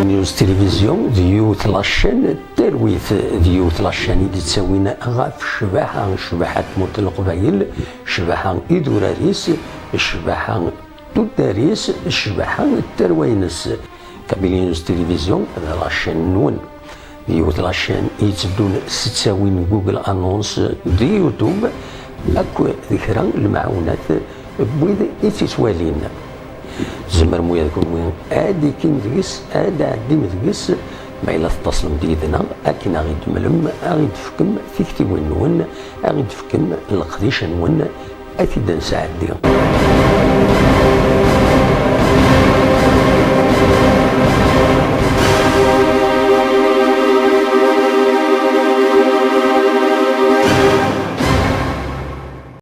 نيوز تلفزيون ديوت لاشين ترويث ديوت لاشين اللي تساوينا غاف شباحة موت القبايل، شباحة إدوراريس، شباحة توداريس، شباحة التروينس. كابيلي نيوز تلفزيون هذا لاشين نون ديوت لاشين يتبدون ستساوين جوجل انونس دي يوتيوب اكو ذكرى المعونات بويد يتسوالين زمر مويا يكون وين ادي كين دقس ادي عدي مدقس ما الا تتصلم ديدنا اكن غيد ملم غيد فكم فيكتي وين غيد فكم القديش نون اكيد نساعد